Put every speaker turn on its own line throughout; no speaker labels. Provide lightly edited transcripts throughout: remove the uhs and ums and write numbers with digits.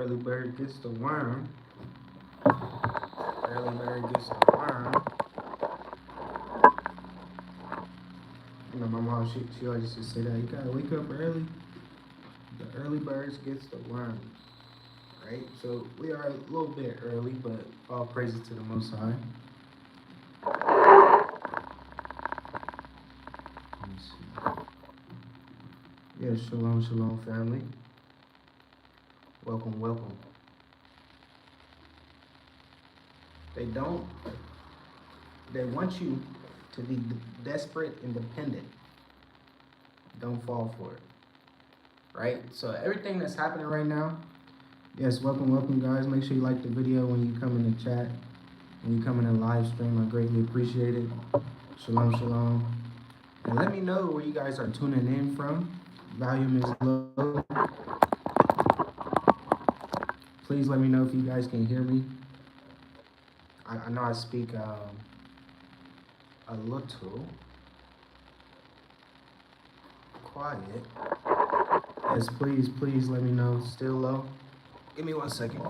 Early bird gets the worm. Early bird gets the worm. You know, my mom, she always used to say that you gotta wake up early. The early birds gets the worm, right? So we are a little bit early, but all praises to the Most High. Let me see. Yeah, shalom, shalom, family. Welcome, welcome. They don't. They want you to be desperate and dependent. Don't fall for it, right? So everything that's happening right now. Yes, welcome, welcome, guys. Make sure you like the video when you come in the chat, when you come in the live stream. I greatly appreciate it. Shalom, shalom. And let me know where you guys are tuning in from. Volume is low. Please let me know if you guys can hear me. I know I speak a little quiet. Yes, please let me know. Still low. Give me 1 second.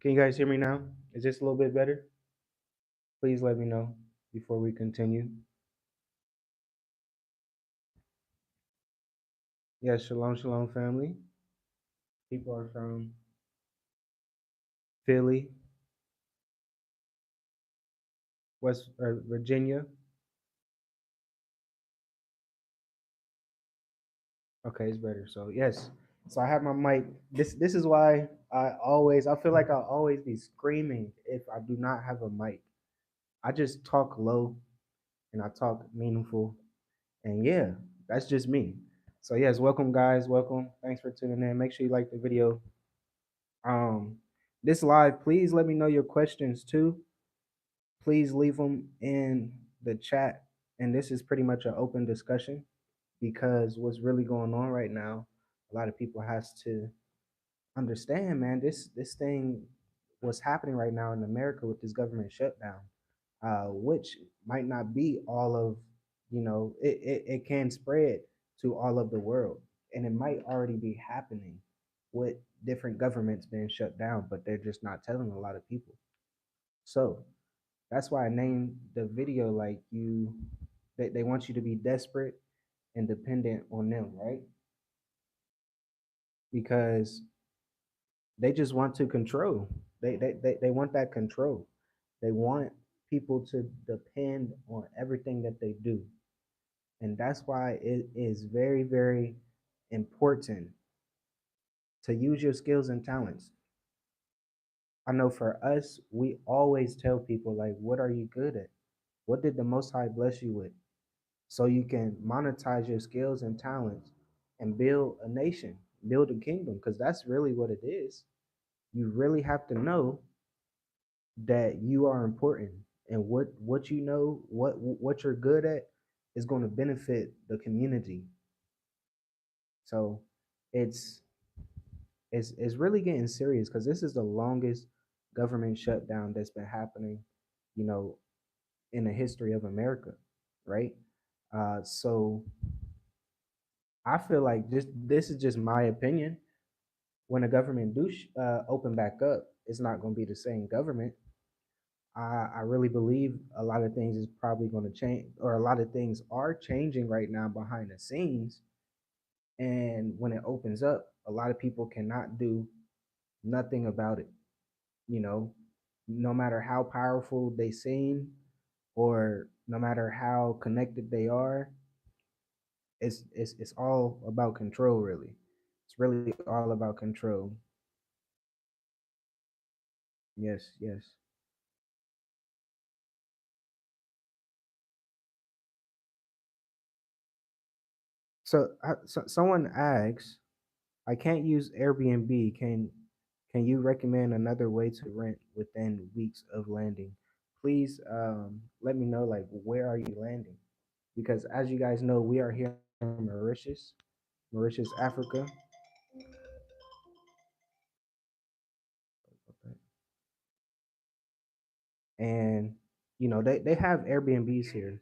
Can you guys hear me now? Is this a little bit better? Please let me know before we continue. Yes, shalom, shalom, family. People are from Philly, West Virginia. Okay, it's better. So yes, so I have my mic. This is why I feel like I'll always be screaming if I do not have a mic. I just talk low and I talk meaningful, and yeah, that's just me. So yes, welcome guys, welcome. Thanks for tuning in. Make sure you like the video. Um, this live, please let me know your questions too. Please leave them in the chat, and this is pretty much an open discussion because what's really going on right now, a lot of people has to understand, man. This thing, what's happening right now in America with this government shutdown, which might not be all of, it can spread to all of the world, and it might already be happening with different governments being shut down, but they're just not telling a lot of people. So that's why I named the video like they want you to be desperate and dependent on them, right? Because they just want to control. They want that control. They want people to depend on everything that they do. And that's why it is very, very important to use your skills and talents. I know for us, we always tell people, like, what are you good at? What did the Most High bless you with? So you can monetize your skills and talents and build a nation, build a kingdom, because that's really what it is. You really have to know that you are important, and what you know, what you're good at is going to benefit the community. So it's it's really getting serious because this is the longest government shutdown that's been happening, you know, in the history of America, right? So I feel like this is just my opinion. When the government do open back up, it's not going to be the same government. I really believe a lot of things is probably going to change, or a lot of things are changing right now behind the scenes. And when it opens up, a lot of people cannot do nothing about it. You know, no matter how powerful they seem, or no matter how connected they are, it's all about control, really. It's really all about control. Yes, yes. So someone asks, I can't use Airbnb. Can you recommend another way to rent within weeks of landing? Please let me know, like, where are you landing? Because as you guys know, we are here in Mauritius, Africa. they have Airbnbs here.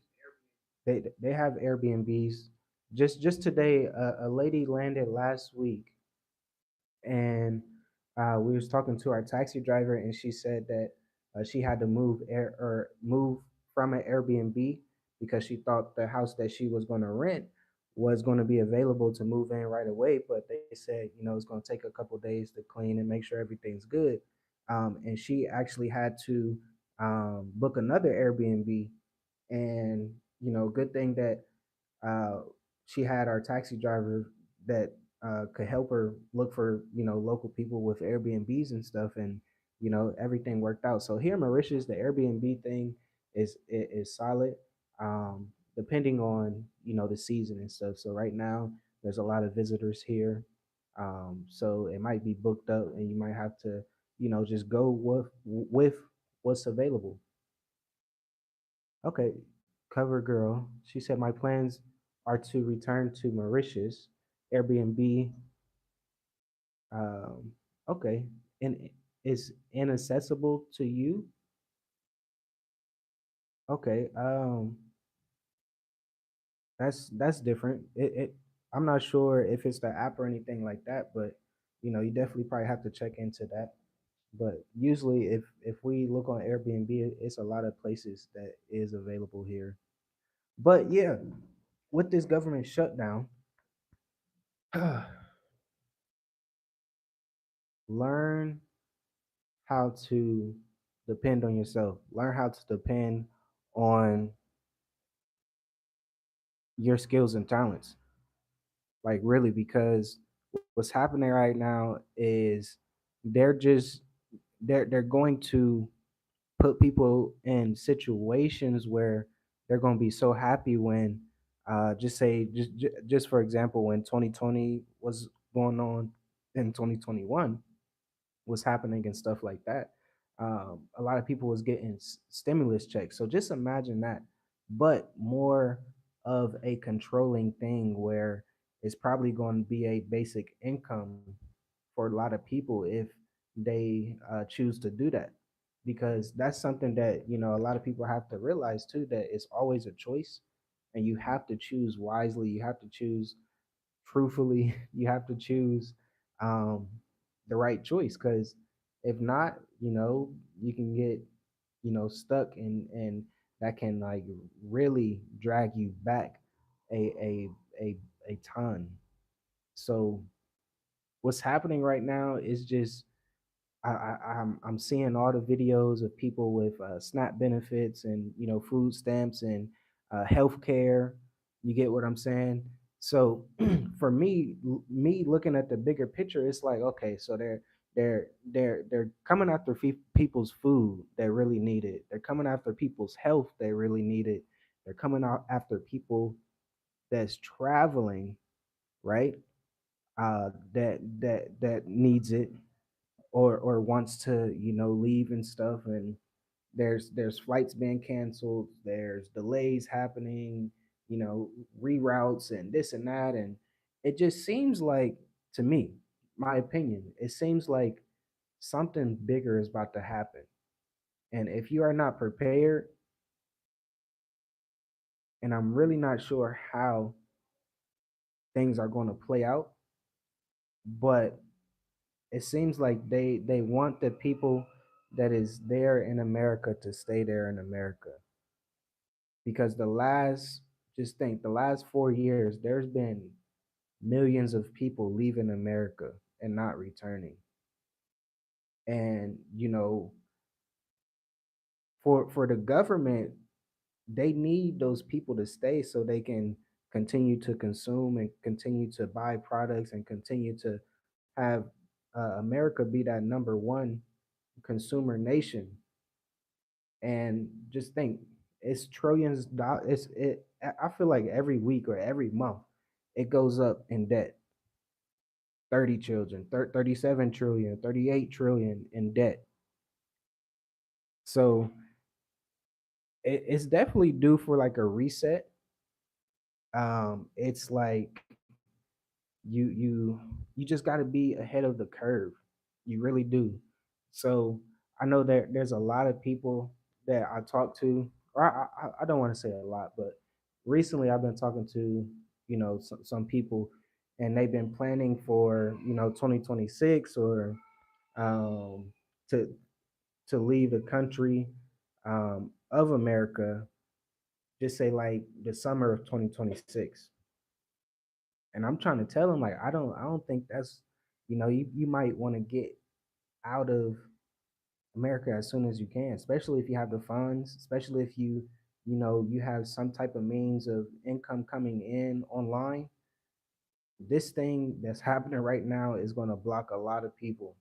They have Airbnbs. Just today, a lady landed last week, and we was talking to our taxi driver, and she said that she had to move from an Airbnb because she thought the house that she was going to rent was going to be available to move in right away, but they said it's going to take a couple days to clean and make sure everything's good. And she actually had to book another Airbnb, and good thing that uh, she had our taxi driver that could help her look for local people with Airbnbs and stuff, and everything worked out. So here in Mauritius, the Airbnb thing is solid, depending on the season and stuff. So right now, there's a lot of visitors here, so it might be booked up, and you might have to just go with what's available. Okay, cover girl. She said my plans are to return to Mauritius. Airbnb. Um, okay, and is inaccessible to you. Okay. That's different. I'm not sure if it's the app or anything like that, but you definitely probably have to check into that. But usually, if we look on Airbnb, it's a lot of places that is available here. But yeah, with this government shutdown, learn how to depend on yourself. Learn how to depend on your skills and talents. Like really, because what's happening right now is they're just they're going to put people in situations where they're going to be so happy when just say just for example when 2020 was going on in 2021 was happening and stuff like that. A lot of people was getting stimulus checks. So just imagine that, but more of a controlling thing where it's probably going to be a basic income for a lot of people if they choose to do that, because that's something that a lot of people have to realize too, that it's always a choice, and you have to choose wisely. You have to choose truthfully. You have to choose um, the right choice, because if not, you can get stuck, and that can like really drag you back a a ton. So what's happening right now is just I'm seeing all the videos of people with SNAP benefits and food stamps and healthcare. You get what I'm saying? So for me, me looking at the bigger picture, it's like okay, so they're coming after people's food that really need it. They're coming after people's health that really need it. They're coming out after people that's traveling, right? That needs it, or wants to leave and stuff, and there's flights being canceled, there's delays happening, you know reroutes and this and that, and it just seems like, to me, my opinion, it seems like something bigger is about to happen, and if you are not prepared, and I'm really not sure how things are going to play out, but it seems like they want the people that is there in America to stay there in America, because the last 4 years there's been millions of people leaving America and not returning, and for the government, they need those people to stay so they can continue to consume and continue to buy products and continue to have America be that number one consumer nation. And just think, it's trillions dollars. I feel like every week or every month it goes up in debt. 30 children, 37 trillion, 38 trillion in debt. So it's definitely due for like a reset. It's like you just got to be ahead of the curve. You really do. So I know there's a lot of people that I talk to, or I don't want to say a lot, but recently I've been talking to, some people, and they've been planning for 2026, or um, to leave the country of America, just say like the summer of 2026. And I'm trying to tell them, like, I don't think that's, you might want to get out of America as soon as you can, especially if you have the funds, especially if you have some type of means of income coming in online. This thing that's happening right now is going to block a lot of people.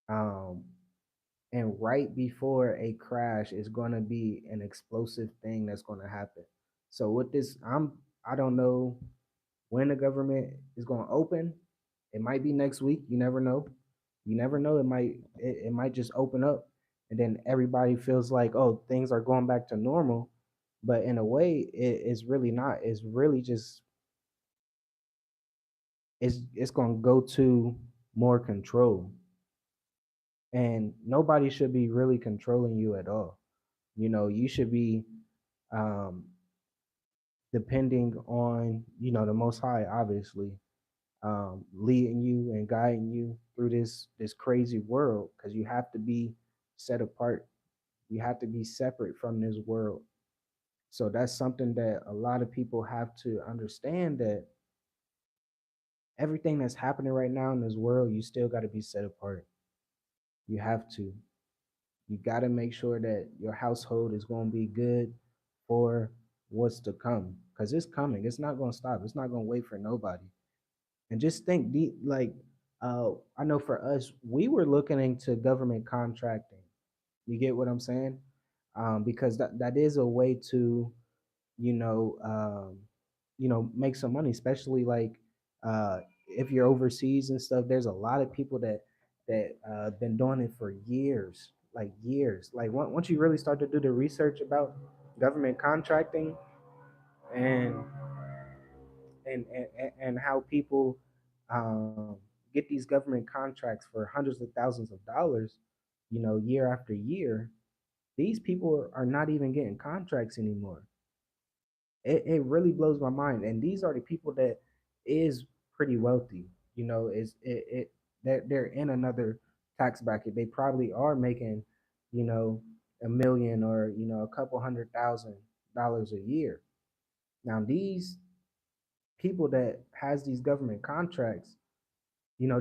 Um, and right before a crash is going to be an explosive thing that's going to happen. So with this, I don't know when the government is going to open. It might be next week. You never know. You never know. It might just open up, and then everybody feels like, oh, things are going back to normal. But in a way, it's really not. It's really just it's going to go to more control, and nobody should be really controlling you at all. You should be um, depending on the Most High, obviously, leading you and guiding you through this crazy world, because you have to be set apart. You have to be separate from this world. So that's something that a lot of people have to understand, that everything that's happening right now in this world, you still got to be set apart. You have to. You got to make sure that your household is going to be good for what's to come, because it's coming. It's not going to stop. It's not going to wait for nobody. And just think, like, I know for us, we were looking into government contracting. You get what I'm saying? Because that is a way to, you know, um, make some money, especially like uh, if you're overseas and stuff. There's a lot of people that been doing it for years, like years. Like once you really start to do the research about government contracting, and and how people get these government contracts for hundreds of thousands of dollars, year after year. These people are not even getting contracts anymore. It really blows my mind. And these are the people that is pretty wealthy. Is it they're in another tax bracket. They probably are making, you know, a million, or a couple $100,000 a year. Now these people that has these government contracts,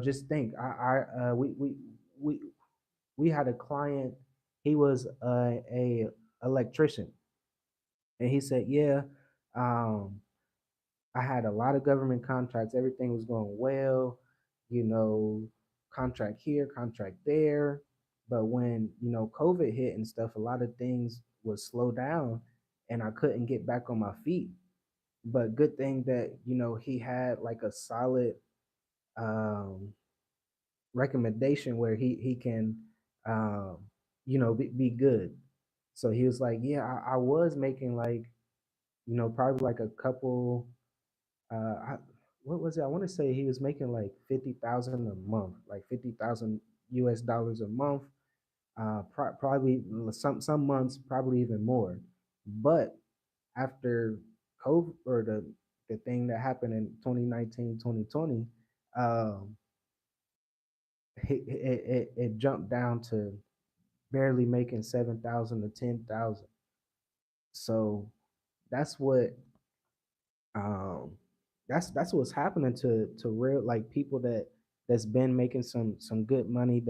just think, we we had a client. He was a electrician, and he said, yeah, um, I had a lot of government contracts. Everything was going well, you know, contract here, contract there. But when, COVID hit and stuff, a lot of things was slow down, and I couldn't get back on my feet. But good thing that, he had like a solid um, recommendation where he can, um, be good. So he was like, yeah, I was making like, probably like a couple, I, what was it? I want to say he was making like 50,000 a month, like 50,000 US dollars a month. Probably some months, probably even more. But after COVID, or the thing that happened in 2019, 2020, um, it jumped down to barely making 7,000 to 10,000. So that's what um that's what's happening to real, like, people that's been making some good money,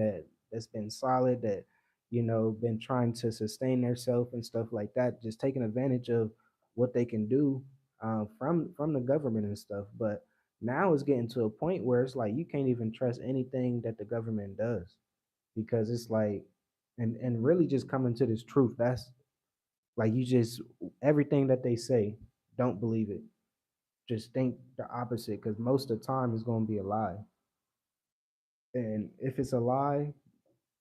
that's been solid, that been trying to sustain themselves and stuff like that, just taking advantage of what they can do from the government and stuff. But now it's getting to a point where it's like you can't even trust anything that the government does, because it's like, and really just coming to this truth, that's like, you just, everything that they say, don't believe it. Just think the opposite, because most of the time it's going to be a lie. And if it's a lie,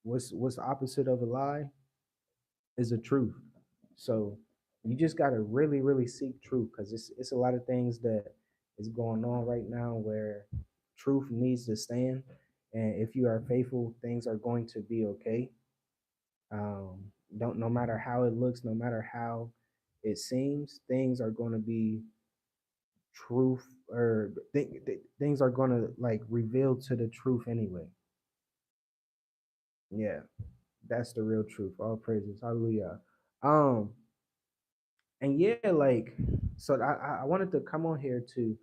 what's the opposite of a lie? Is the truth. So you just got to really, really seek truth, because it's a lot of things that is going on right now where truth needs to stand. And if you are faithful, things are going to be okay. Don't no matter how it looks, no matter how it seems, things are going to be truth or things are going to like reveal to the truth anyway. Yeah, that's the real truth. All praises, hallelujah. Um, and yeah, like, so I wanted to come on here to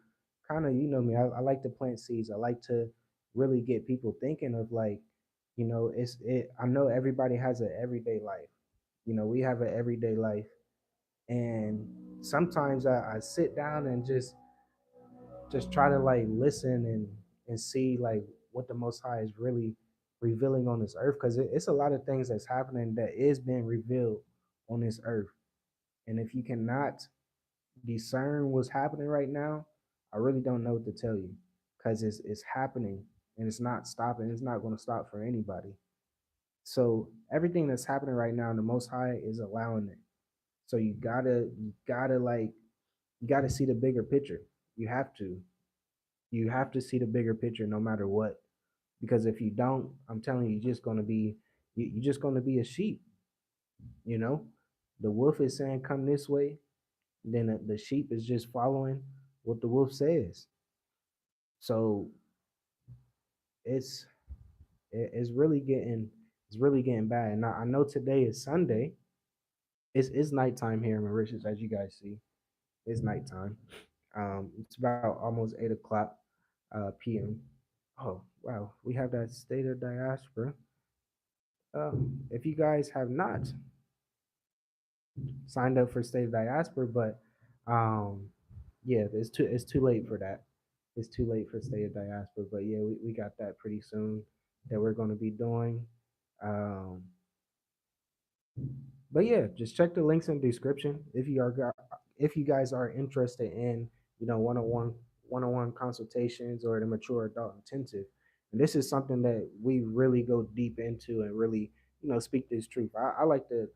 kind of, you know me, I like to plant seeds. I like to really get people thinking of like, I know everybody has an everyday life. We have an everyday life, and sometimes I sit down and just try to like listen and see like what the Most High is really revealing on this earth, because it's a lot of things that's happening that is being revealed on this earth. And if you cannot discern what's happening right now, I really don't know what to tell you, because it's happening and it's not stopping. It's not going to stop for anybody. So everything that's happening right now, the Most High is allowing it. So you gotta like you gotta see the bigger picture. You have to. You have to see the bigger picture no matter what. Because if you don't, I'm telling you, you're just gonna be a sheep. You know, the wolf is saying come this way, then the sheep is just following what the wolf says. So it's it's really getting bad. And I know today is Sunday. It's nighttime here in Mauritius, as you guys see. It's nighttime. It's about almost 8 o'clock p.m. Oh wow, we have that state of diaspora. If you guys have not signed up for state of diaspora, but yeah, it's too late for that. It's too late for state of diaspora, but yeah, we got that pretty soon that we're going to be doing. Um, but yeah, just check the links in the description if you guys are interested in one-on-one consultations or the mature adult intensive. And this is something that we really go deep into and really speak this truth. I like to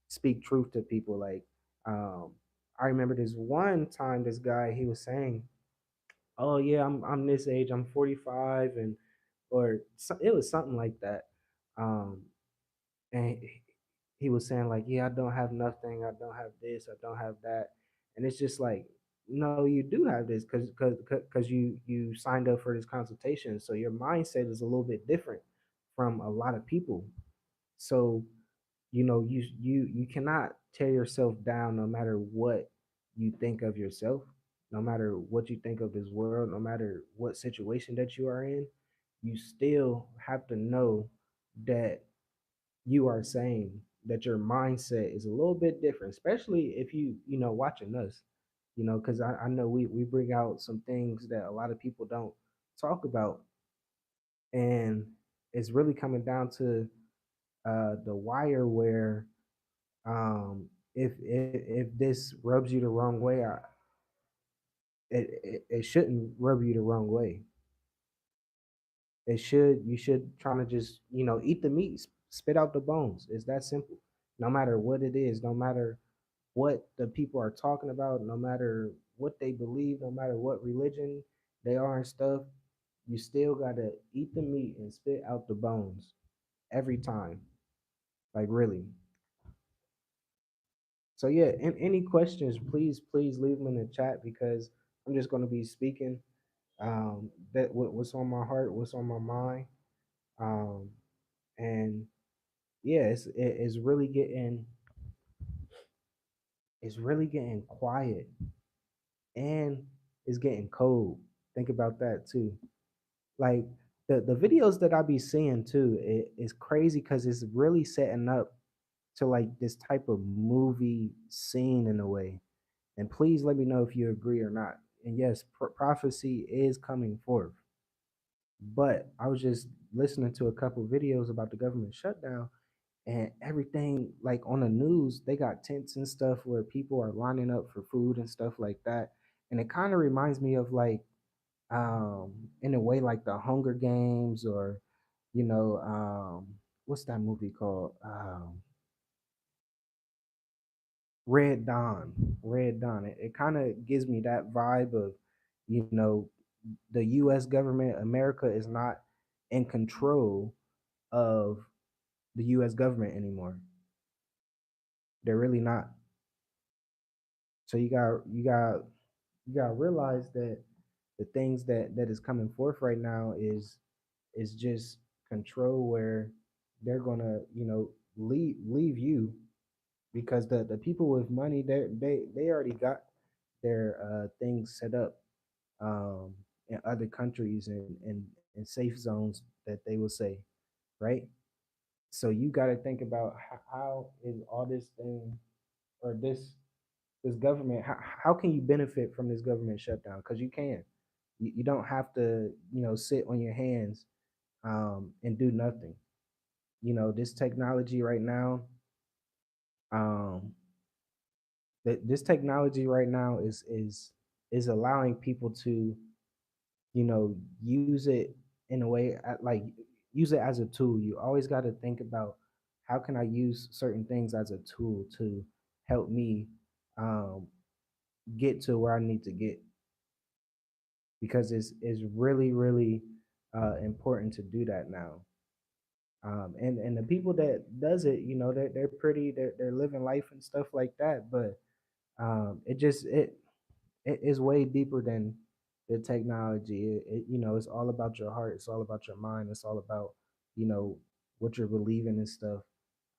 speak truth to people. Like, um, I remember this one time this guy he was saying, "Oh yeah, I'm this age, I'm 45," and or it was something like that. Um, and he was saying like, "Yeah, I don't have nothing, I don't have this, I don't have that," and it's just like, no, you do have this because you signed up for this consultation, so your mindset is a little bit different from a lot of people. So you cannot tear yourself down no matter what you think of yourself, no matter what you think of this world, no matter what situation that you are in. You still have to know that you are saying that your mindset is a little bit different, especially if watching us, because I know we bring out some things that a lot of people don't talk about. And it's really coming down to the wire where, if this rubs you the wrong way, it shouldn't rub you the wrong way. You should try to just eat the meat, spit out the bones. It's that simple. No matter what it is, no matter what the people are talking about, no matter what they believe, no matter what religion they are and stuff, you still gotta eat the meat and spit out the bones every time. Like, really. So yeah, any questions, please leave them in the chat, because I'm just gonna be speaking that what's on my heart, what's on my mind. Um, and yeah, it's really getting quiet, and it's getting cold. Think about that too. Like, the videos that I be seeing too, is crazy because it's really setting up to like this type of movie scene in a way. And please let me know if you agree or not. And yes, prophecy is coming forth. But I was just listening to a couple videos about the government shutdown, and everything like on the news, they got tents and stuff where people are lining up for food and stuff like that. And it kind of reminds me of like, in a way, like the Hunger Games, or you know, what's that movie called? Red Dawn. Red Dawn. It kind of gives me that vibe of, you know, the U.S. government, America is not in control of the U.S. government anymore. They're really not. So you got to realize that the things that is coming forth right now is just control, where they're gonna leave you, because the people with money, they already got their things set up in other countries, and safe zones that they will say, right? So you got to think about how is all this thing, or this government, how can you benefit from this government shutdown? Because you can. You don't have to sit on your hands and do nothing. This technology right now, um, this technology right now is allowing people to use it in a way, like use it as a tool. You always got to think about, how can I use certain things as a tool to help me um, get to where I need to get, because it's really really important to do that now. And the people that does it, they're pretty, they're living life and stuff like that, but it is way deeper than the technology. It's all about your heart, it's all about your mind, it's all about you know what you're believing and stuff.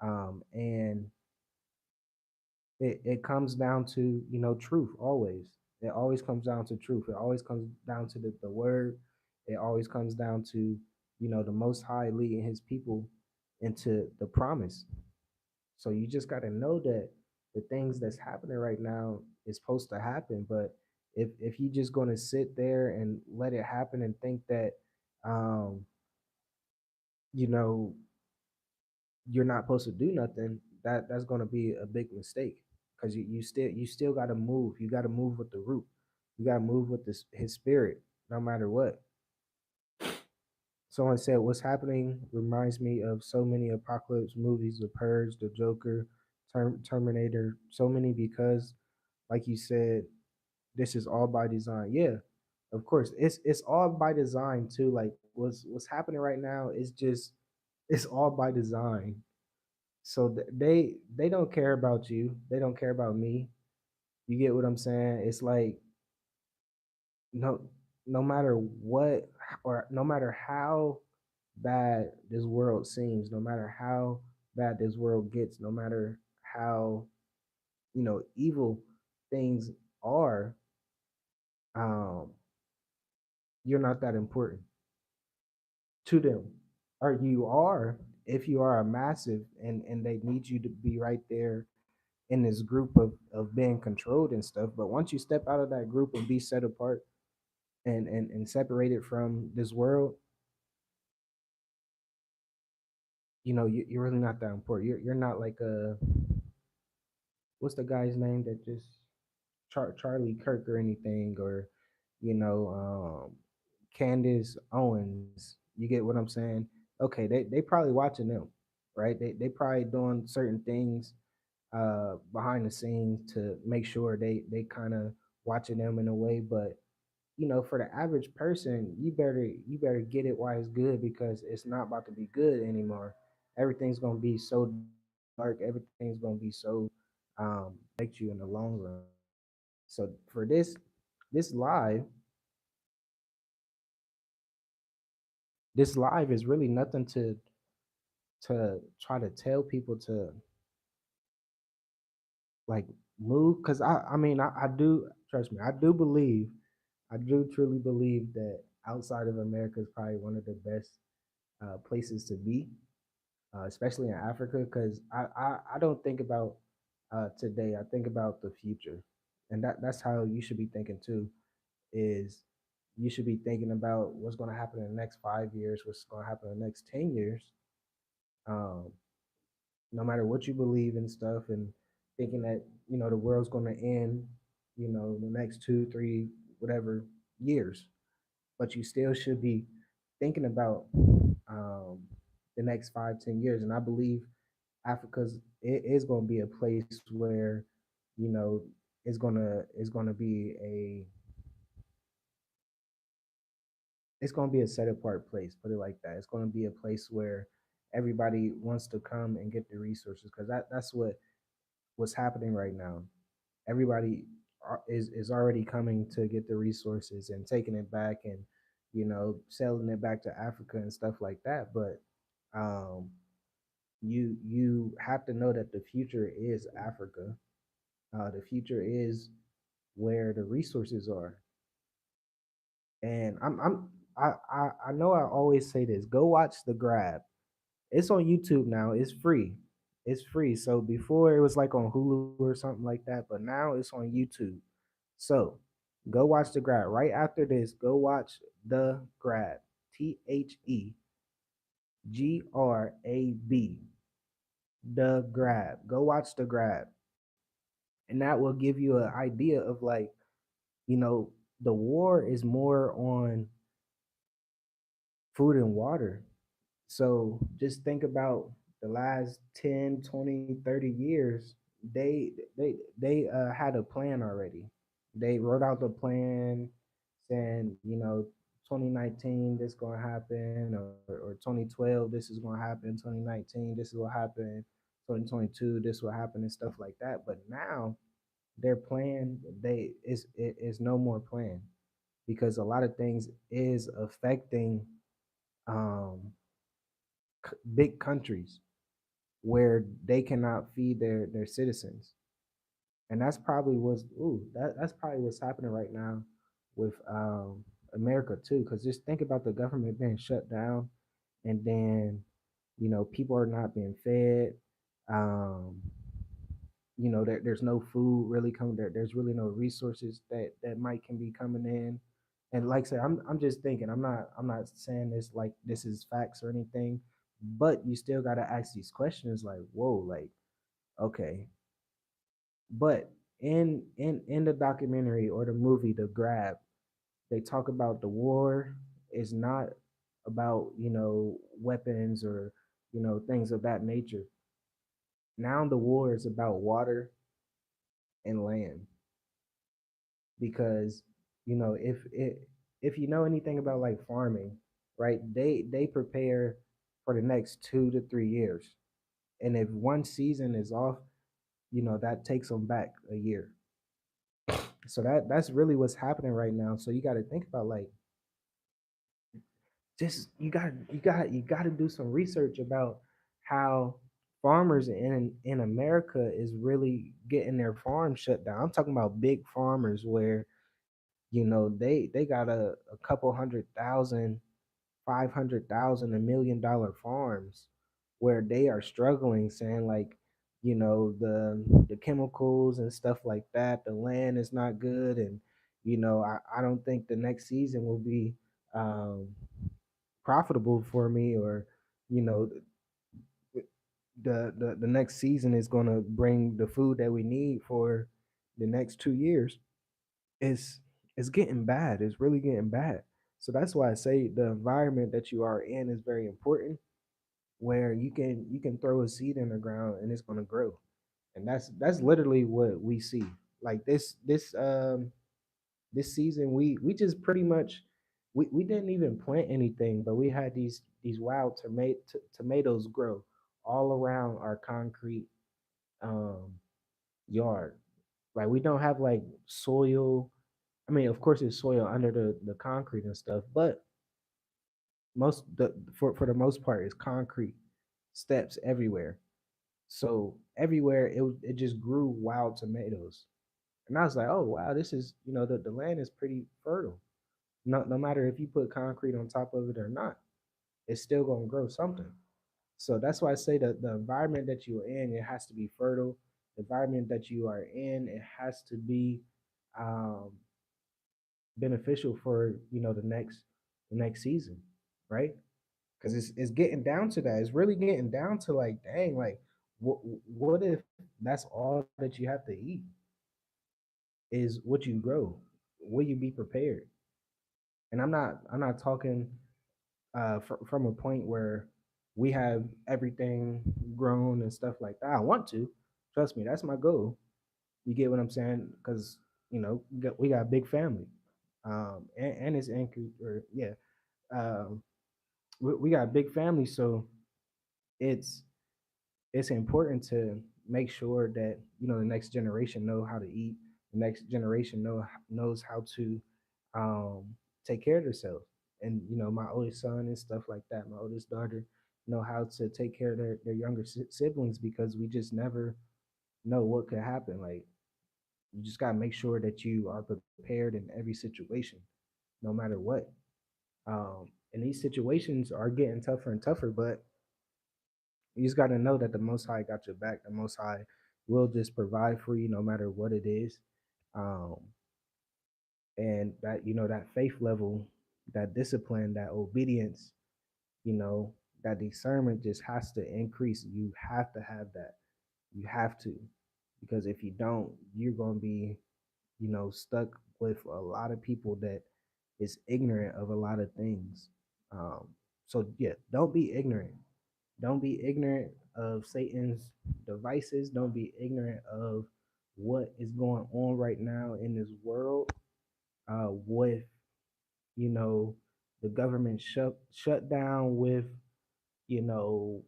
And it comes down to truth always. It always comes down to truth. It always comes down to the word. It always comes down to the Most High leading His people into the promise. So you just got to know that the things that's happening right now is supposed to happen. But if you just going to sit there and let it happen and think that um you know you're not supposed to do nothing, that's going to be a big mistake, because you still got to move. You got to move with the root. You got to move with his spirit, no matter what. Someone said, "What's happening reminds me of so many apocalypse movies: The Purge, The Joker, Terminator. So many, because, like you said, this is all by design." Yeah, of course, it's all by design too. Like what's happening right now is just it's all by design. So they don't care about you. They don't care about me. You get what I'm saying? It's like, no no matter what, or no matter how bad this world seems, no matter how bad this world gets, no matter how evil things are, um you're not that important to them. Or you are, if you are a massive, and they need you to be right there in this group of being controlled and stuff. But once you step out of that group and be set apart and separated from this world, you're really not that important. You're not like a, what's the guy's name that just Charlie Kirk or anything, or you know Candace Owens. You get what I'm saying? Okay, they probably watching them, right? They probably doing certain things behind the scenes to make sure they kind of watching them in a way. But for the average person, you better get it while it's good, because it's not about to be good anymore. Everything's gonna be so dark. Everything's gonna be so affect you in the long run. So for this live, this live is really nothing to try to tell people to like move, because I mean I do, trust me, I do truly believe that outside of America is probably one of the best places to be, especially in Africa, because I don't think about today. I think about the future, and that's how you should be thinking too. Is you should be thinking about what's going to happen in the next 5 years, what's going to happen in the next 10 years. Um, no matter what you believe and stuff, and thinking that the world's going to end, the next 2, 3, whatever years, but you still should be thinking about um, the next 5, 10 years. And I believe Africa's it is going to be a place where you know it's gonna be a set apart place. Put it like that. It's gonna be a place where everybody wants to come and get the resources, because that's what what's happening right now. Everybody is already coming to get the resources and taking it back and selling it back to Africa and stuff like that. But um, you have to know that the future is Africa. The future is where the resources are. And I know I always say this. Go watch The Grab. It's on YouTube now. It's free. It's free. So before it was like on Hulu or something like that, but now it's on YouTube. So go watch The Grab. Right after this, go watch The Grab. TheGrab. The Grab. Go watch The Grab. And that will give you an idea of like, you know, the war is more on food and water. So just think about the last 10, 20, 30 years. They had a plan already. They wrote out the plan saying, 2019 this going to happen, or 2012 this is going to happen, 2019 this is what happened, 2022 this will happen and stuff like that. But now their plan it is no more plan because a lot of things is affecting um big countries where they cannot feed their citizens. And that's probably what's happening right now with America too. Because just think about the government being shut down, and then people are not being fed. Um, there's no food really coming there. There's really no resources that might can be coming in. And like I said, I'm just thinking. I'm not saying this like this is facts or anything, but you still got to ask these questions like, whoa, like, okay. But in the documentary or the movie The Grab, they talk about the war is not about weapons or things of that nature. Now the war is about water and land, because if you know anything about like farming, right? They prepare for the next 2 to 3 years, and if one season is off, that takes them back a year. So that's really what's happening right now. So you got to think about like, just you got to do some research about how farmers in America is really getting their farms shut down. I'm talking about big farmers where they got a couple 100,000, 500,000, $1 million farms where they are struggling, saying like, the chemicals and stuff like that, the land is not good, and I don't think the next season will be um, profitable for me, or you know the next season is going to bring the food that we need for the next 2 years. It's getting bad. It's really getting bad. So that's why I say the environment that you are in is very important, where you can throw a seed in the ground and it's going to grow. And that's literally what we see. Like this season, we just pretty much, we didn't even plant anything, but we had these wild tomatoes grow all around our concrete um yard. Like we don't have like soil. I mean, of course, there's soil under the concrete and stuff, but for the most part, it's concrete steps everywhere. So everywhere it just grew wild tomatoes, and I was like, oh wow, this is the land is pretty fertile. No matter if you put concrete on top of it or not, it's still gonna grow something. So that's why I say that the environment that you're in, it has to be fertile. The environment that you are in, it has to be um, beneficial for the next season, right? Because it's getting down to that. It's really getting down to like, dang, like what if that's all that you have to eat is what you grow? Will you be prepared? And I'm not talking from a point where we have everything grown and stuff like that. I want to, trust me, that's my goal. You get what I'm saying? Because we got a big family, and it's or yeah, um, we got a big family, so it's it's important to make sure that the next generation know how to eat. The next generation knows how to um, take care of themselves. And my oldest son and stuff like that, my oldest daughter know how to take care of their younger siblings, because we just never know what could happen. Like, you just gotta make sure that you are prepared in every situation, no matter what. And these situations are getting tougher and tougher, but you just got to know that the Most High got your back. The Most High will just provide for you no matter what it is. Um, and that, that faith level, that discipline, that obedience, you know, that discernment just has to increase. You have to have that. You have to. Because if you don't, you're going to be, stuck with a lot of people that is ignorant of a lot of things. Um, so, yeah, don't be ignorant. Don't be ignorant of Satan's devices. Don't be ignorant of what is going on right now in this world, with you know the government shut down, with you know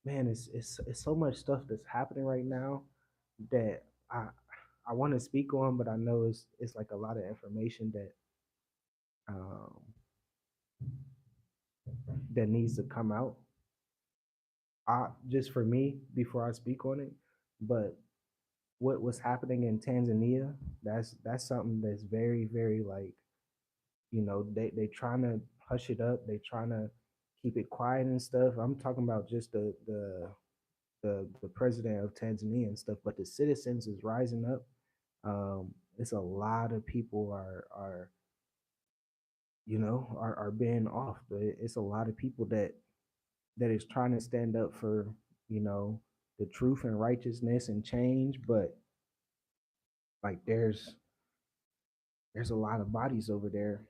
man, it's so much stuff that's happening right now that I want to speak on, but I know it's like a lot of information um, that needs to come out. Just for me before I speak on it, but what was happening in Tanzania, that's something that's very, very, like, they trying to hush it up. They trying to keep it quiet and stuff. I'm talking about just the president of Tanzania and stuff, but the citizens is rising up. It's a lot of people are being off, but it's a lot of people that is trying to stand up for you know the truth and righteousness and change, but like there's a lot of bodies over there.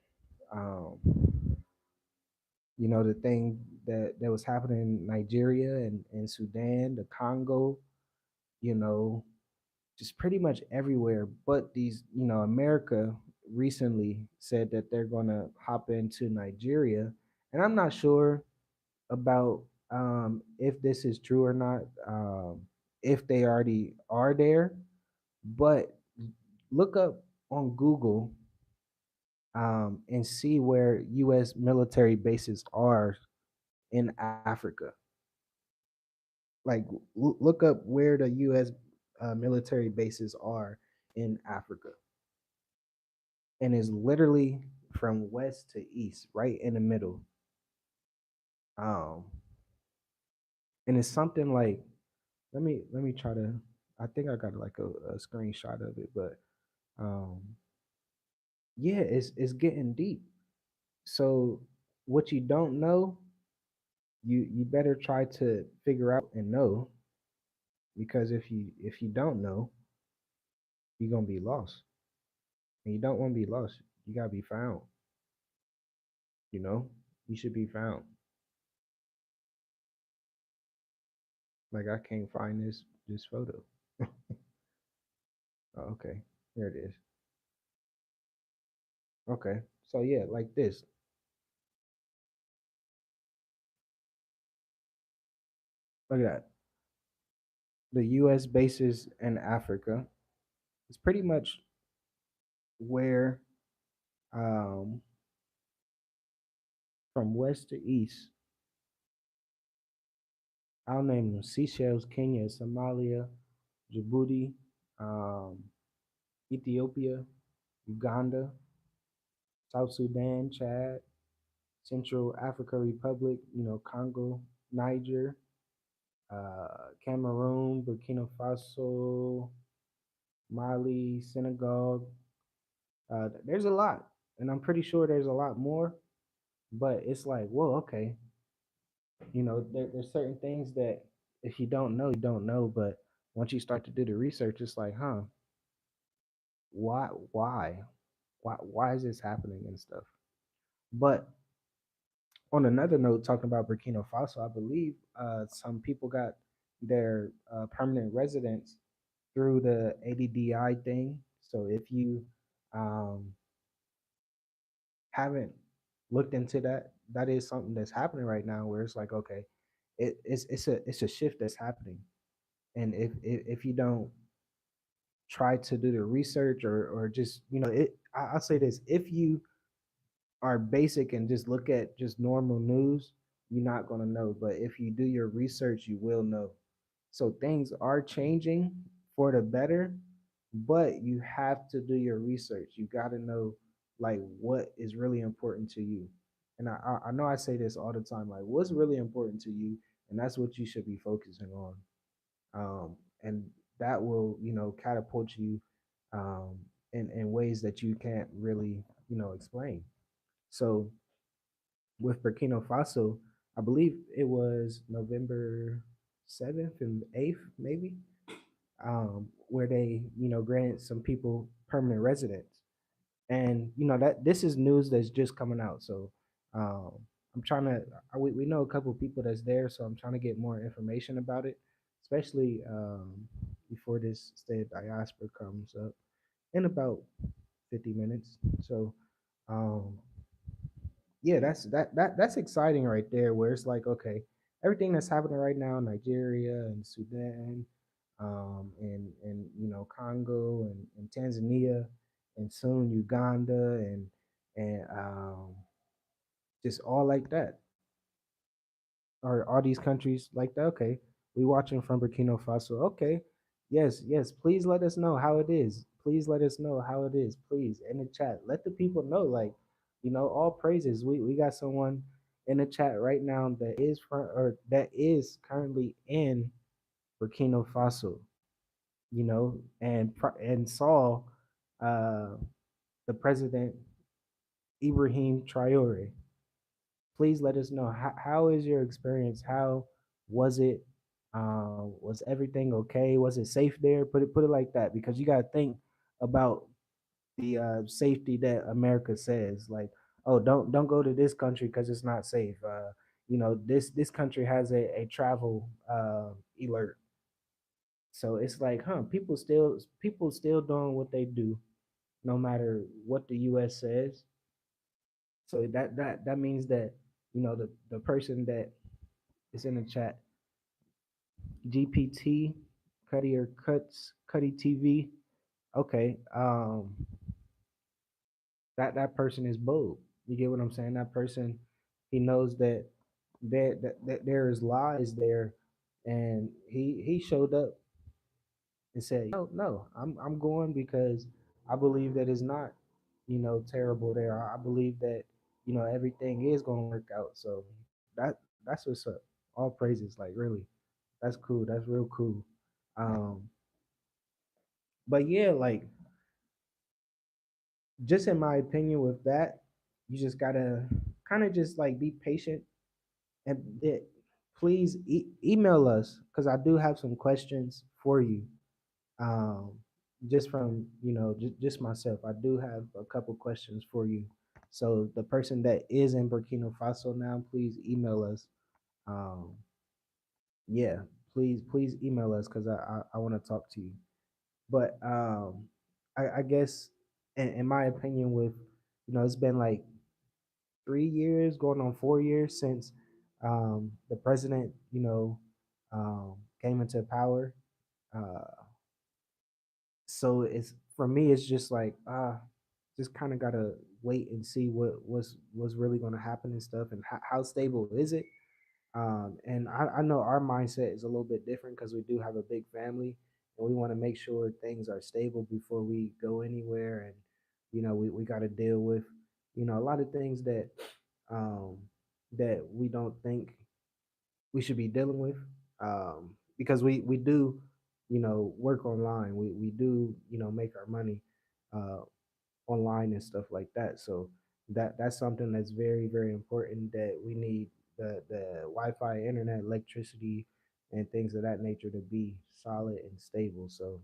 Um, the thing that was happening in Nigeria and Sudan, the Congo, you know, just pretty much everywhere. But America recently said that they're gonna hop into Nigeria, and I'm not sure about if this is true or not. If they already are there, but look up on Google and see where U.S. military bases are in Africa. Like, look up where the U.S. Military bases are in Africa, and it's literally from west to east, right in the middle. Um, and it's something like, let me try to. I think I got like a screenshot of it, but um, yeah, it's getting deep. So what you don't know, you better try to figure out and know, because if you don't know, you're gonna be lost, and you don't want to be lost. You gotta be found. You know, you should be found. Like, I can't find this photo. Oh, okay, there it is. Okay, so yeah, like this. Look at that. The U.S. bases in Africa is pretty much where, um, from west to east. I'll name them: Seychelles, Kenya, Somalia, Djibouti, um, Ethiopia, Uganda, South Sudan, Chad, Central Africa Republic, Congo, Niger, Cameroon, Burkina Faso, Mali, Senegal. There's a lot, and I'm pretty sure there's a lot more. But it's like, whoa, okay. There's certain things that if you don't know, you don't know. But once you start to do the research, it's like, huh, why, why is this happening and stuff? But on another note, talking about Burkina Faso, I believe some people got their permanent residence through the ADDI thing. So if you um, haven't looked into that, that is something that's happening right now, where it's like, okay, it's a shift that's happening. And if you don't try to do the research, or just, I'll say this: if you are basic and just look at just normal news, you're not going to know. But if you do your research, you will know. So things are changing for the better, but you have to do your research. You got to know like what is really important to you. And I know I say this all the time, like what's really important to you, and that's what you should be focusing on. And that will, catapult you um, in ways that you can't really, explain. So with Burkina Faso, I believe it was November 7th and 8th, maybe, where they, granted some people permanent residence. And, that this is news that's just coming out. So um, I'm trying to, we know a couple of people that's there. So I'm trying to get more information about it, especially before this state of diaspora comes up in about 50 minutes. So, um, yeah, that's exciting right there. Where it's like, okay, everything that's happening right now in Nigeria and Sudan, and Congo and Tanzania, and soon Uganda, and just all like that, or all these countries like that. Okay, we watching from Burkina Faso. Okay, yes, yes. Please let us know how it is. Please let us know how it is. Please in the chat, let the people know. Like, all praises. We got someone in the chat right now that is from, or that is currently in Burkina Faso. And saw uh, the president Ibrahim Traore. Please let us know how is your experience? How was it? Was everything okay? Was it safe there? Put it like that, because you got to think about the safety that America says. Like, oh, don't go to this country because it's not safe. This country has a travel alert. So it's like, huh? People still doing what they do, no matter what the U.S. says. So that means that the person that is in the chat, GPT, Cuddy or Cuts, Cuddy TV. Okay, that person is bold. You get what I'm saying? That person, he knows that there is lies there, and he showed up and said, no, I'm going because I believe that it's not, terrible there. I believe that everything is going to work out. So that's what's up. All praises, like really, that's cool. That's real cool. Um, but yeah, like just in my opinion with that, you just gotta kind of just like be patient, and please email us, because I do have some questions for you. Um, just from just myself, I do have a couple questions for you. So the person that is in Burkina Faso now, please email us. Um, yeah, please email us, because I want to talk to you. But I guess in my opinion, with it's been like 3 years, going on 4 years since the president came into power. Uh, so it's for me, it's just like just kind of gotta wait and see what's really going to happen and stuff, and how stable is it. And I know our mindset is a little bit different, because we do have a big family, and we want to make sure things are stable before we go anywhere. And we got to deal with a lot of things um, that we don't think we should be dealing with, because we do work online. We do make our money uh, online and stuff like that. So that's something that's very, very important, that we need the Wi-Fi, internet, electricity, and things of that nature to be solid and stable. So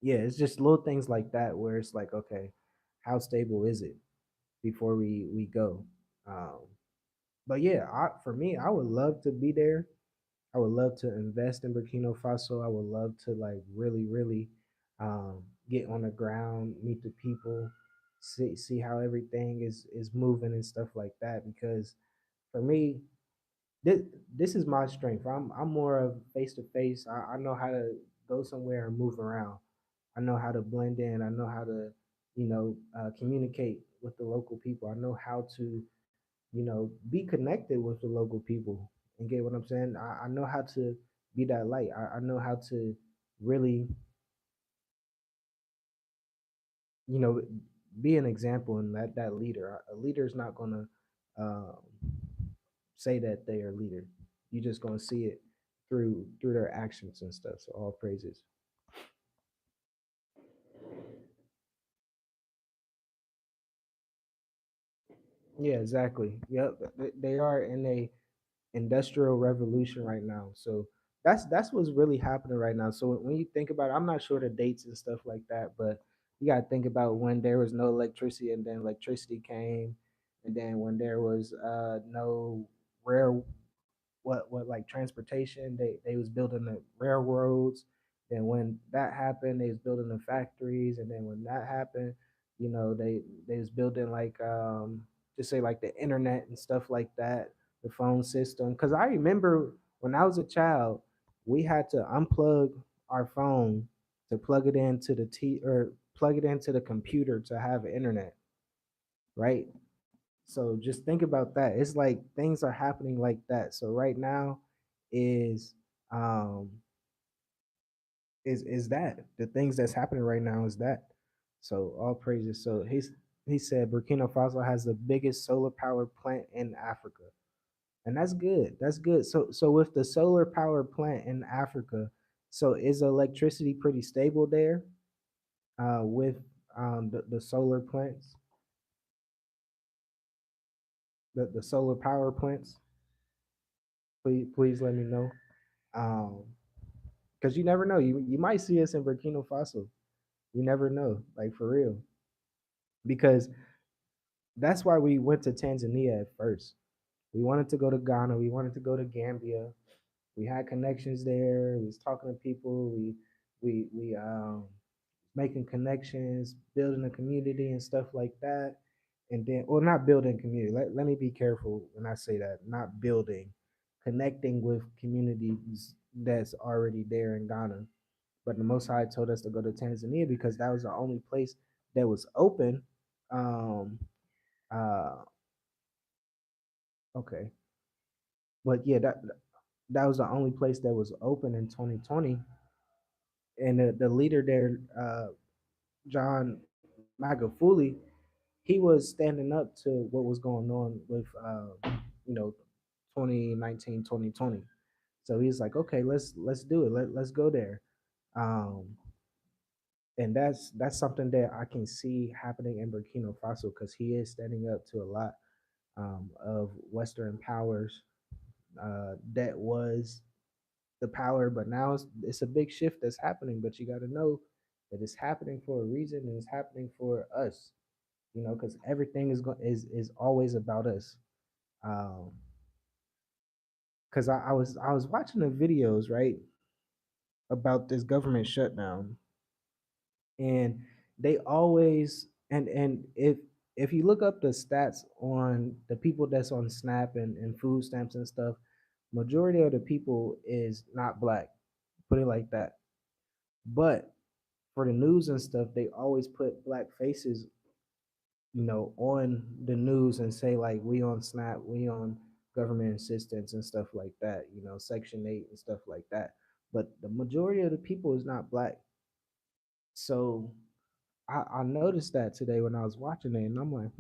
yeah, it's just little things like that where it's like, okay, how stable is it before we go? Um, but yeah, for me, I would love to be there. I would love to invest in Burkina Faso. I would love to like really, really get on the ground, meet the people, see how everything is moving and stuff like that. Because for me, this this is my strength. I'm more of face to face. I know how to go somewhere and move around. I know how to blend in. I know how to, communicate with the local people. I know how to, be connected with the local people and get what I'm saying. I know how to be that light. I know how to really, you know, be an example and that leader. A leader is not gonna um, say that they are a leader. You're just gonna see it through their actions and stuff. So all praises. Yeah, exactly. Yep, they are in a industrial revolution right now. So that's what's really happening right now. So when you think about it, I'm not sure the dates and stuff like that, but you got to think about when there was no electricity and then electricity came, and then when there was no rare what like transportation, they was building the railroads. Then when that happened, they was building the factories, and then when that happened, they was building like just say like the internet and stuff like that, the phone system. Because I remember when I was a child, we had to unplug our phone to plug it into the t or plug it into the computer to have internet, right? So just think about that. It's like things are happening like that. So right now is um is that the things that's happening right now is that. So all praises. So he said Burkina Faso has the biggest solar power plant in Africa. And that's good. That's good. So with the solar power plant in Africa, so is electricity pretty stable there with the solar plants, the solar power plants? Please let me know. Um, because you never know. You might see us in Burkina Faso. You never know, like for real. Because that's why we went to Tanzania at first. We wanted to go to Ghana. We wanted to go to Gambia. We had connections there. We was talking to people. We making connections, building a community and stuff like that. And then, or not building community. Let me be careful when I say that. Not building, connecting with communities that's already there in Ghana. But the Most High told us to go to Tanzania because that was the only place that was open. Um, uh, okay, but yeah, that was the only place that was open in 2020, and the leader there, John Magufuli, he was standing up to what was going on with, you know, 2019, 2020. So he's like, okay, let's do it. Let's go there. Um, and that's something that I can see happening in Burkina Faso because he is standing up to a lot of Western powers that was the power, but now it's a big shift that's happening. But you got to know that it's happening for a reason and it's happening for us, because everything is always about us. Um, because I was watching the videos right about this government shutdown, and they always and if you look up the stats on the people that's on SNAP and food stamps and stuff, majority of the people is not black. Put it like that. But for the news and stuff, they always put black faces, on the news and say like we on SNAP, we on government assistance and stuff like that, Section 8 and stuff like that. But the majority of the people is not black. So I noticed that today when I was watching it, and I'm like,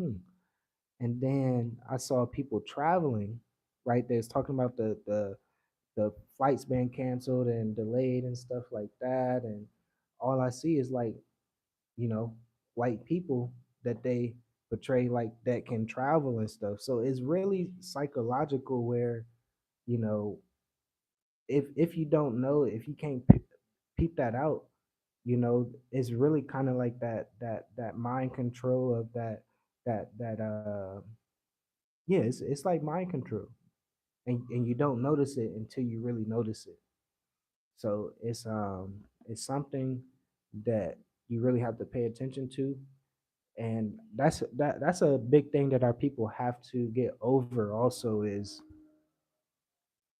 And then I saw people traveling, right? They was talking about the flights being canceled and delayed and stuff like that. And all I see is like, you know, white people that they portray like that can travel and stuff. So it's really psychological where, you know, if you don't know, if you can't peep that out, it's really kind of like that mind control of that yeah, it's like mind control. And you don't notice it until you really notice it. So it's something that you really have to pay attention to, and that's a big thing that our people have to get over also is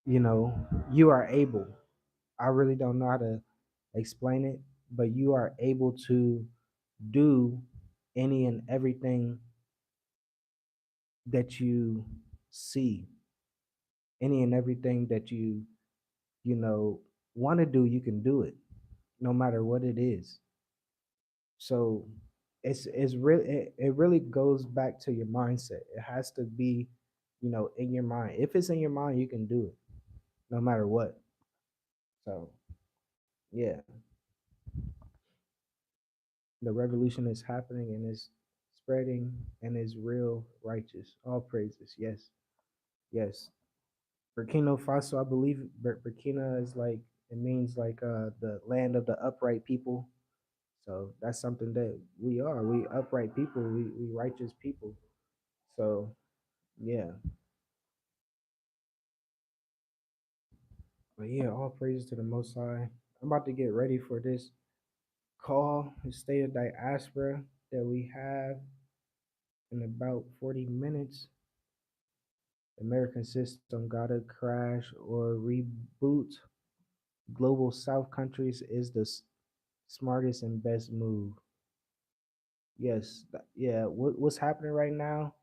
you know, you are able. I really don't know how to explain it, but you are able to do any and everything that you see, any and everything that you know, want to do, you can do it no matter what it is. So it's really it really goes back to your mindset. It has to be, in your mind. If it's in your mind, you can do it no matter what. So yeah, the revolution is happening and is spreading and is real righteous. All praises. Yes. Yes. Burkina Faso, I believe Burkina is like, it means like the land of the upright people. So that's something that we are. We upright people. We righteous people. So yeah. But yeah, all praises to the Most High. I'm about to get ready for this call, the state of diaspora that we have in about 40 minutes. The American system gotta crash or reboot. Global South countries is the smartest and best move. Yes, yeah. What's happening right now?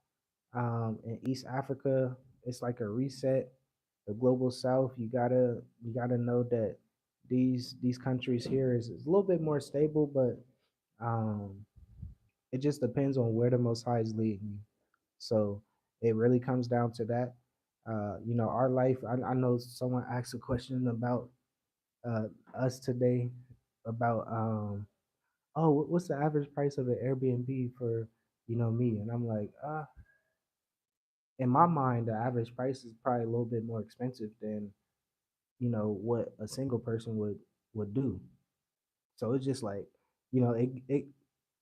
In East Africa, it's like a reset. The global South, you gotta know that these countries here is a little bit more stable, but um, it just depends on where the Most High is leading you. So it really comes down to that. Our life. I know someone asked a question about uh, us today about oh, what's the average price of an Airbnb for me? And I'm like, in my mind, the average price is probably a little bit more expensive than what a single person would do. So it's just like, it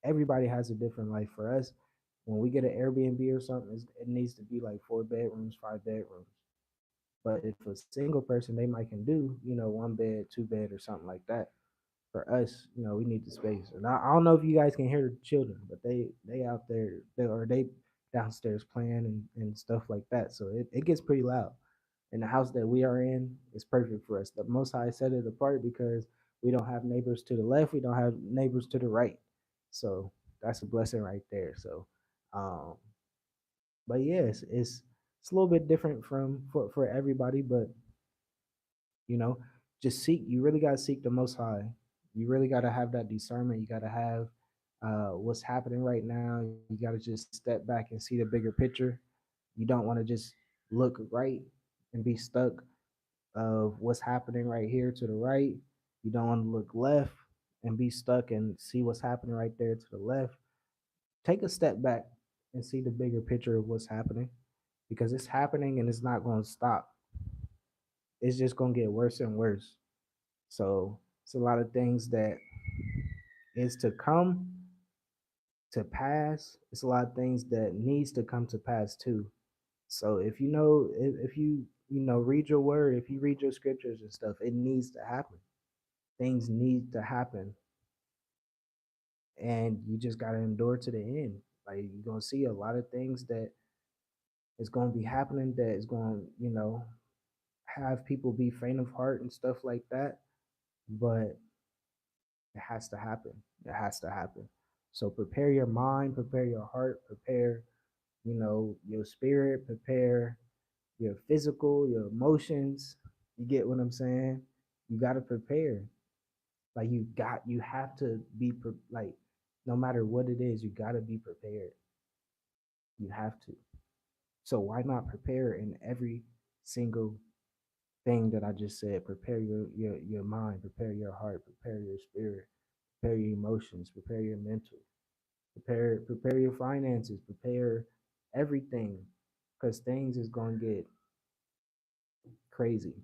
everybody has a different life. For us, when we get an Airbnb or something, it needs to be like 4 bedrooms, 5 bedrooms. But if a single person, they might can do, 1 bed, 2 bed, or something like that. For us, we need the space. And I don't know if you guys can hear the children, but they out there, they downstairs playing and stuff like that. So it gets pretty loud. And the house that we are in is perfect for us. The Most High set it apart because we don't have neighbors to the left, we don't have neighbors to the right. So that's a blessing right there. So, um, but yes, it's a little bit different for everybody, but you know, just seek. You really gotta seek the Most High. You really gotta have that discernment. You gotta have what's happening right now. You gotta just step back and see the bigger picture. You don't want to just look right and be stuck of what's happening right here to the right. You don't want to look left and be stuck and see what's happening right there to the left. Take a step back and see the bigger picture of what's happening, because it's happening and it's not going to stop. It's just going to get worse and worse. So it's a lot of things that is to come to pass. It's a lot of things that needs to come to pass too. So if you read your word, if you read your scriptures and stuff, it needs to happen. Things need to happen, and you just gotta endure to the end. Like, you're gonna see a lot of things that is gonna be happening, that is gonna have people be faint of heart and stuff like that. But it has to happen. It has to happen. So prepare your mind, prepare your heart, prepare your spirit, prepare your physical, your emotions. You get what I'm saying? You got to prepare. Like, you have to be like, no matter what it is, you got to be prepared. You have to. So why not prepare in every single thing that I just said? Prepare your mind, prepare your heart, prepare your spirit, prepare your emotions, prepare your mental, prepare your finances, prepare everything, because things is going to get crazy.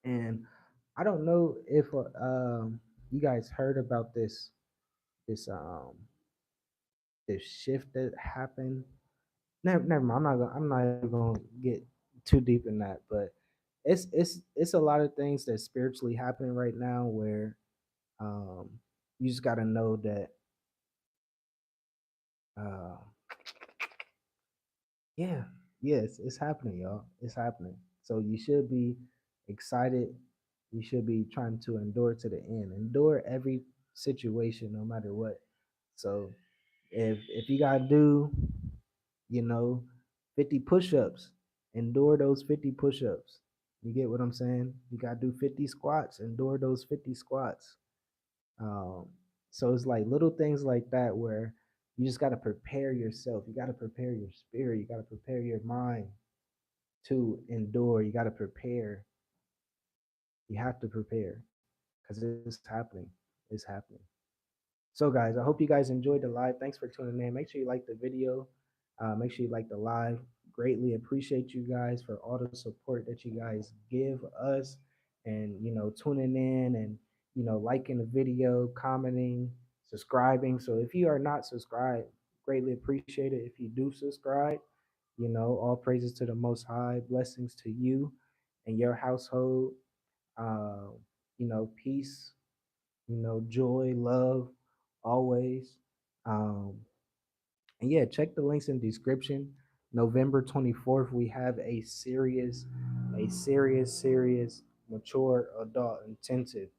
And I don't know if you guys heard about this this shift that happened. Never mind. I'm not even gonna get too deep in that, but it's a lot of things that's spiritually happening right now where um you just got to know that uh yeah, yes, it's happening, y'all. It's happening. So you should be excited. You should be trying to endure to the end. Endure every situation, no matter what. So if you gotta do, you know, 50 push-ups, endure those 50 push-ups. You get what I'm saying? You gotta do 50 squats, endure those 50 squats. Um, so it's like little things like that where you just gotta prepare yourself. You gotta prepare your spirit. You gotta prepare your mind to endure. You gotta prepare. You have to prepare because it's happening. It's happening. So, guys, I hope you guys enjoyed the live. Thanks for tuning in. Make sure you like the video. Make sure you like the live. Greatly appreciate you guys for all the support that you guys give us, and tuning in and liking the video, commenting, subscribing. So if you are not subscribed, greatly appreciate it. If you do subscribe, all praises to the Most High. Blessings to you and your household. Uh, peace, joy, love, always. Um, and yeah, check the links in the description. November 24th, we have a serious mature adult intensive.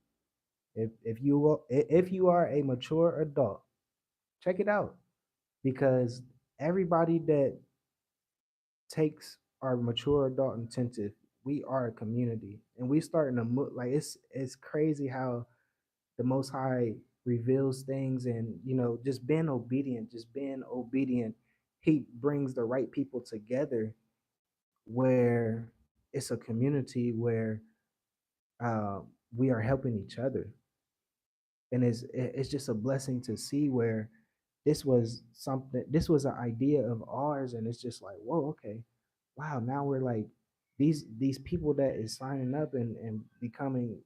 If you are a mature adult, check it out because everybody that takes our mature adult intensive, we are a community and we starting to like it's crazy how the Most High reveals things, and just being obedient, he brings the right people together where it's a community where uh, we are helping each other, and it's just a blessing to see where this was an idea of ours, and it's just like, whoa, okay, wow, now we're like these people that is signing up and becoming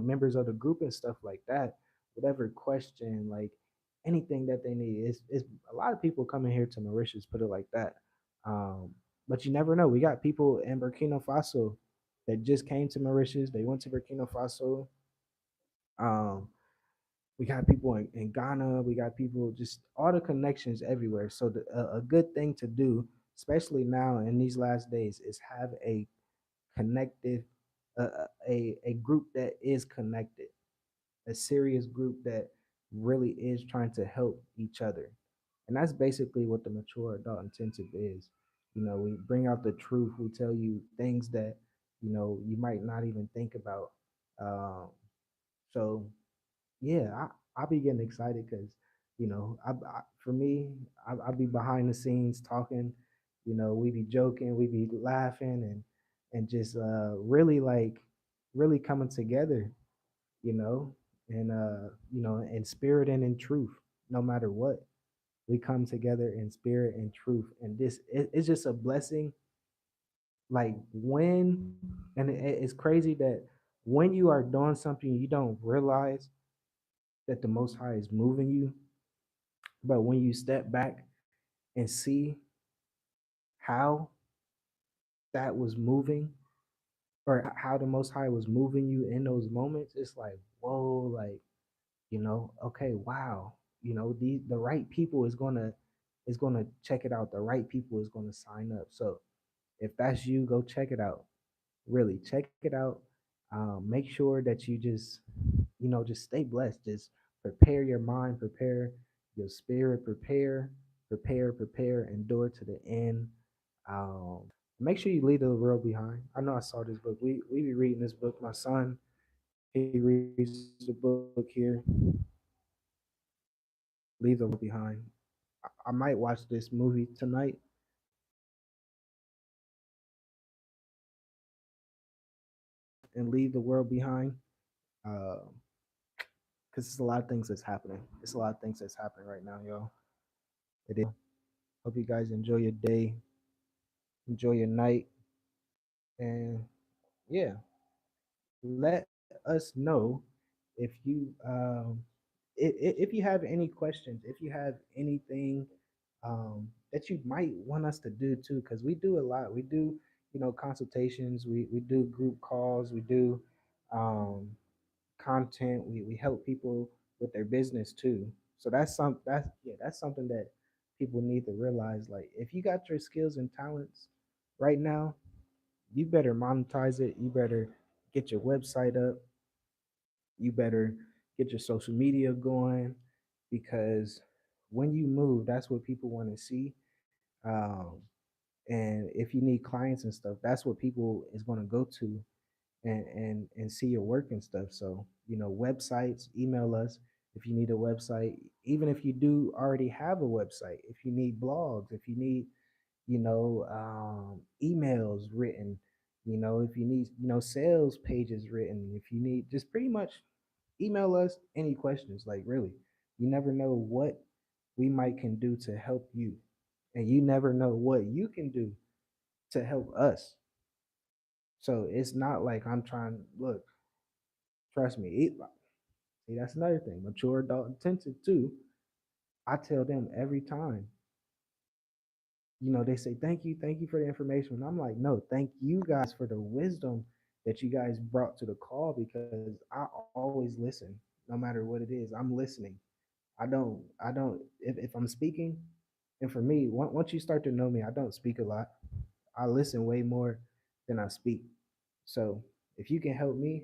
members of the group and stuff like that. Whatever question, like anything that they need, is a lot of people coming here to Mauritius, put it like that. um but you never know, we got people in Burkina Faso that just came to Mauritius, they went to Burkina Faso. um we got people in Ghana. We got people, just all the connections everywhere. So a good thing to do, especially now in these last days, is have a connected, a group that is connected, a serious group that really is trying to help each other. And that's basically what the mature adult intensive is. We bring out the truth. We tell you things that you might not even think about. So yeah, I'll be getting excited because, for me, I'll be behind the scenes talking. We be joking, we be laughing, and just really like really coming together. You know, in spirit and in truth. No matter what, we come together in spirit and truth, and it's just a blessing. Like it's crazy that when you are doing something, you don't realize that the Most High is moving you. But when you step back and see how that was moving, or how the Most High was moving you in those moments, it's like, whoa, like, okay, wow, the right people is gonna check it out. The right people is gonna sign up. So if that's you, go check it out. Really check it out. Make sure that you just stay blessed. Just prepare your mind, prepare your spirit, prepare, endure to the end. Make sure you leave the world behind. I know I saw this book. We be reading this book. My son, he reads the book here. Leave the world behind. I might watch this movie tonight and leave the world behind. Uh, because it's a lot of things that's happening. It's a lot of things that's happening right now, y'all. It is. Hope you guys enjoy your day, enjoy your night, and yeah, let us know if if you have any questions, if you have anything that you might want us to do too, because we do a lot. We do consultations. We do group calls. We do um, content. We help people with their business too. So that's something that people need to realize. Like if you got your skills and talents right now, you better monetize it. You better get your website up. You better get your social media going, because when you move, that's what people want to see. Um, and if you need clients and stuff, that's what people is going to go to and see your work and stuff. So, websites, email us if you need a website. Even if you do already have a website, if you need blogs, if you need, emails written, if you need, sales pages written, if you need, just pretty much email us any questions. Like, really, you never know what we might can do to help you, and you never know what you can do to help us. So it's not like I'm trying. Look, trust me. See, that's another thing. Mature adult intensive too. I tell them every time. They say thank you for the information. And I'm like, no, thank you guys for the wisdom that you guys brought to the call, because I always listen, no matter what it is. I'm listening. I don't. If I'm speaking, and for me, once you start to know me, I don't speak a lot. I listen way more than I speak. So if you can help me,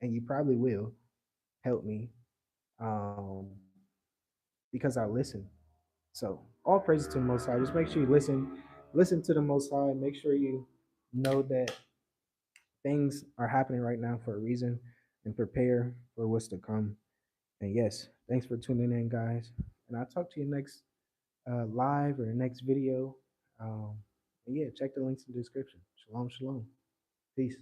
and you probably will help me, um, because I listen. So all praises to the Most High. Just make sure you listen to the Most High. Make sure you know that things are happening right now for a reason, and prepare for what's to come. And yes, thanks for tuning in, guys. And I'll talk to you next live or next video. And yeah, check the links in the description. Shalom, shalom. Peace.